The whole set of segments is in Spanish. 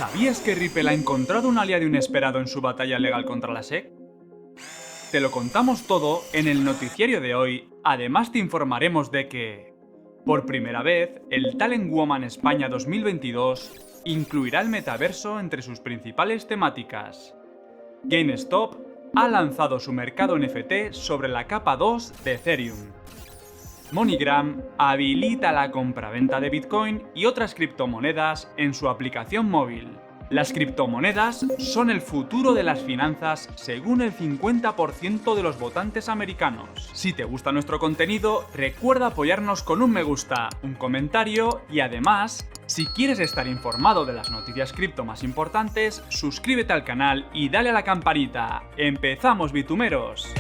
¿Sabías que Ripple ha encontrado un aliado inesperado en su batalla legal contra la SEC? Te lo contamos todo en el noticiario de hoy, además te informaremos de que, por primera vez, el Talent Woman España 2022 incluirá el metaverso entre sus principales temáticas. GameStop ha lanzado su mercado NFT sobre la capa 2 de Ethereum. MoneyGram habilita la compraventa de Bitcoin y otras criptomonedas en su aplicación móvil. Las criptomonedas son el futuro de las finanzas según el 50% de los votantes americanos. Si te gusta nuestro contenido, recuerda apoyarnos con un me gusta, un comentario y además, si quieres estar informado de las noticias cripto más importantes, suscríbete al canal y dale a la campanita. ¡Empezamos, bitumeros!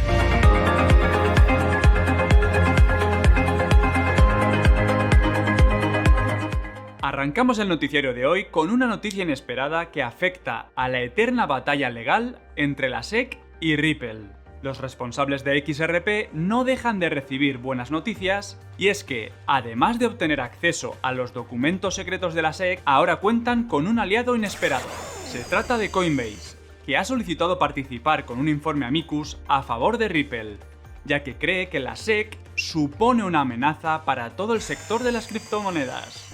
Arrancamos el noticiario de hoy con una noticia inesperada que afecta a la eterna batalla legal entre la SEC y Ripple. Los responsables de XRP no dejan de recibir buenas noticias, y es que, además de obtener acceso a los documentos secretos de la SEC, ahora cuentan con un aliado inesperado. Se trata de Coinbase, que ha solicitado participar con un informe amicus a favor de Ripple, ya que cree que la SEC supone una amenaza para todo el sector de las criptomonedas.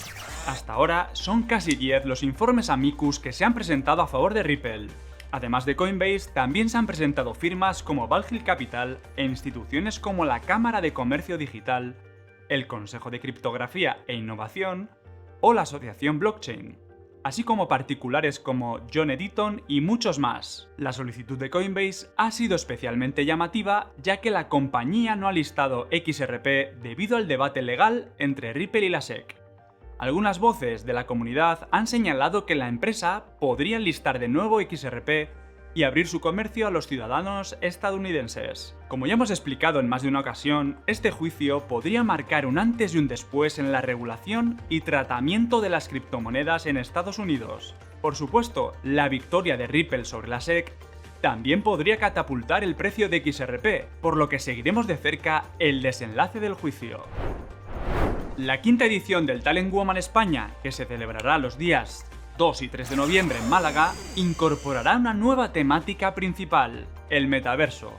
Hasta ahora son casi 10 los informes amicus que se han presentado a favor de Ripple. Además de Coinbase, también se han presentado firmas como Valkyrie Capital e instituciones como la Cámara de Comercio Digital, el Consejo de Criptografía e Innovación o la Asociación Blockchain, así como particulares como John Editon y muchos más. La solicitud de Coinbase ha sido especialmente llamativa, ya que la compañía no ha listado XRP debido al debate legal entre Ripple y la SEC. Algunas voces de la comunidad han señalado que la empresa podría listar de nuevo XRP y abrir su comercio a los ciudadanos estadounidenses. Como ya hemos explicado en más de una ocasión, este juicio podría marcar un antes y un después en la regulación y tratamiento de las criptomonedas en Estados Unidos. Por supuesto, la victoria de Ripple sobre la SEC también podría catapultar el precio de XRP, por lo que seguiremos de cerca el desenlace del juicio. La quinta edición del Talent Woman España, que se celebrará los días 2 y 3 de noviembre en Málaga, incorporará una nueva temática principal, el metaverso.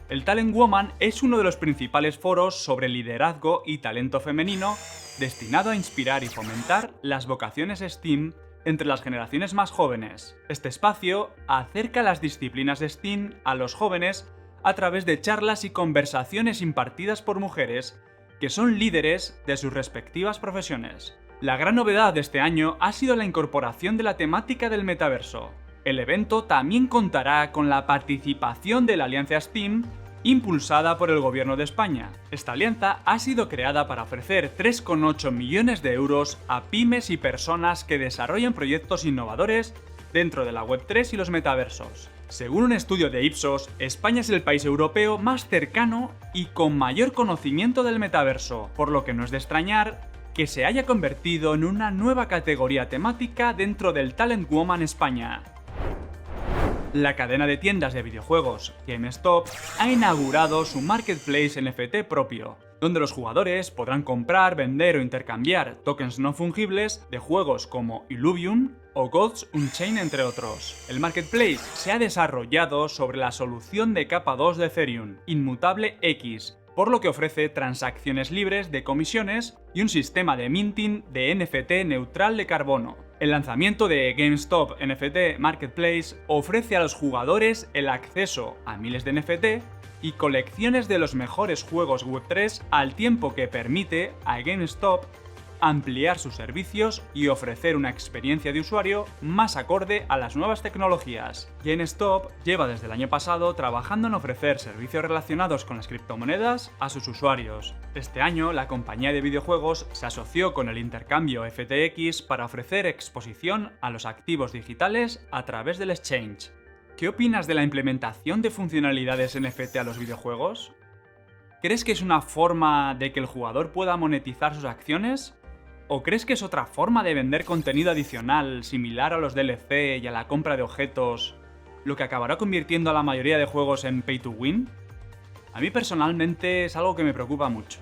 El Talent Woman es uno de los principales foros sobre liderazgo y talento femenino destinado a inspirar y fomentar las vocaciones STEAM entre las generaciones más jóvenes. Este espacio acerca las disciplinas de STEAM a los jóvenes a través de charlas y conversaciones impartidas por mujeres que son líderes de sus respectivas profesiones. La gran novedad de este año ha sido la incorporación de la temática del metaverso. El evento también contará con la participación de la Alianza STEAM, impulsada por el Gobierno de España. Esta alianza ha sido creada para ofrecer 3,8 millones de euros a pymes y personas que desarrollan proyectos innovadores dentro de la Web3 y los metaversos. Según un estudio de Ipsos, España es el país europeo más cercano y con mayor conocimiento del metaverso, por lo que no es de extrañar que se haya convertido en una nueva categoría temática dentro del Talent Woman España. La cadena de tiendas de videojuegos GameStop ha inaugurado su marketplace NFT propio, donde los jugadores podrán comprar, vender o intercambiar tokens no fungibles de juegos como Illuvium o Gods Unchained, entre otros. El marketplace se ha desarrollado sobre la solución de capa 2 de Ethereum, Inmutable X, por lo que ofrece transacciones libres de comisiones y un sistema de minting de NFT neutral de carbono. El lanzamiento de GameStop NFT Marketplace ofrece a los jugadores el acceso a miles de NFT y colecciones de los mejores juegos Web3 al tiempo que permite a GameStop ampliar sus servicios y ofrecer una experiencia de usuario más acorde a las nuevas tecnologías. GameStop lleva desde el año pasado trabajando en ofrecer servicios relacionados con las criptomonedas a sus usuarios. Este año, la compañía de videojuegos se asoció con el intercambio FTX para ofrecer exposición a los activos digitales a través del exchange. ¿Qué opinas de la implementación de funcionalidades NFT a los videojuegos? ¿Crees que es una forma de que el jugador pueda monetizar sus acciones? ¿O crees que es otra forma de vender contenido adicional similar a los DLC y a la compra de objetos, lo que acabará convirtiendo a la mayoría de juegos en pay to win? A mí personalmente es algo que me preocupa mucho.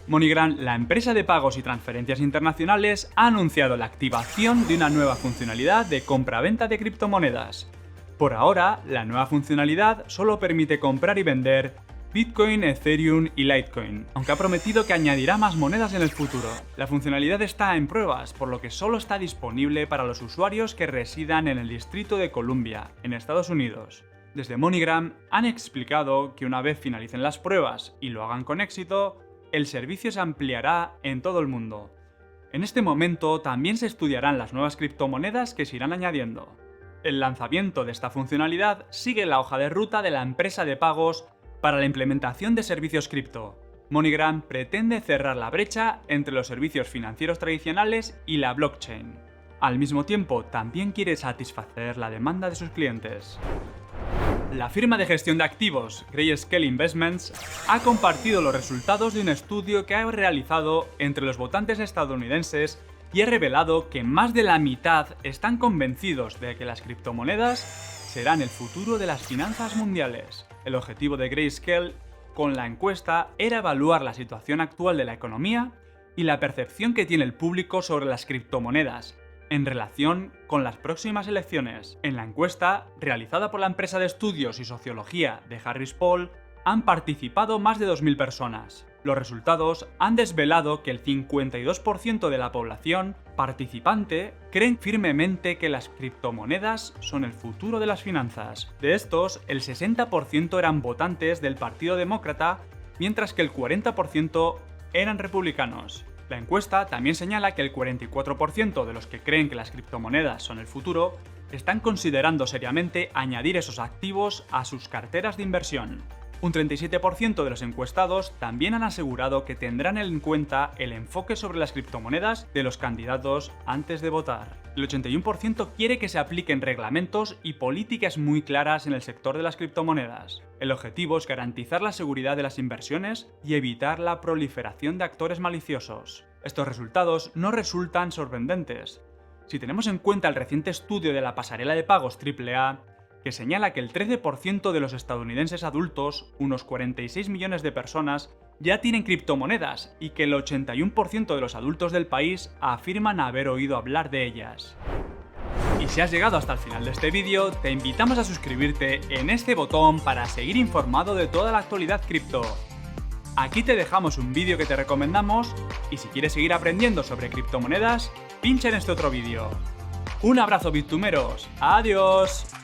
MoneyGram, la empresa de pagos y transferencias internacionales, ha anunciado la activación de una nueva funcionalidad de compra-venta de criptomonedas. Por ahora, la nueva funcionalidad solo permite comprar y vender Bitcoin, Ethereum y Litecoin, aunque ha prometido que añadirá más monedas en el futuro. La funcionalidad está en pruebas, por lo que solo está disponible para los usuarios que residan en el Distrito de Columbia, en Estados Unidos. Desde MoneyGram han explicado que una vez finalicen las pruebas y lo hagan con éxito, el servicio se ampliará en todo el mundo. En este momento también se estudiarán las nuevas criptomonedas que se irán añadiendo. El lanzamiento de esta funcionalidad sigue la hoja de ruta de la empresa de pagos para la implementación de servicios cripto. MoneyGram pretende cerrar la brecha entre los servicios financieros tradicionales y la blockchain. Al mismo tiempo, también quiere satisfacer la demanda de sus clientes. La firma de gestión de activos Grayscale Investments ha compartido los resultados de un estudio que ha realizado entre los votantes estadounidenses y ha revelado que más de la mitad están convencidos de que las criptomonedas serán el futuro de las finanzas mundiales. El objetivo de Grayscale con la encuesta era evaluar la situación actual de la economía y la percepción que tiene el público sobre las criptomonedas en relación con las próximas elecciones. En la encuesta, realizada por la empresa de estudios y sociología de Harris Poll, han participado más de 2.000 personas. Los resultados han desvelado que el 52% de la población participante creen firmemente que las criptomonedas son el futuro de las finanzas. De estos, el 60% eran votantes del Partido Demócrata, mientras que el 40% eran republicanos. La encuesta también señala que el 44% de los que creen que las criptomonedas son el futuro están considerando seriamente añadir esos activos a sus carteras de inversión. Un 37% de los encuestados también han asegurado que tendrán en cuenta el enfoque sobre las criptomonedas de los candidatos antes de votar. El 81% quiere que se apliquen reglamentos y políticas muy claras en el sector de las criptomonedas. El objetivo es garantizar la seguridad de las inversiones y evitar la proliferación de actores maliciosos. Estos resultados no resultan sorprendentes. Si tenemos en cuenta el reciente estudio de la pasarela de pagos AAA, que señala que el 13% de los estadounidenses adultos, unos 46 millones de personas, ya tienen criptomonedas y que el 81% de los adultos del país afirman haber oído hablar de ellas. Y si has llegado hasta el final de este vídeo, te invitamos a suscribirte en este botón para seguir informado de toda la actualidad cripto. Aquí te dejamos un vídeo que te recomendamos y si quieres seguir aprendiendo sobre criptomonedas, pincha en este otro vídeo. Un abrazo bittumeros, ¡adiós!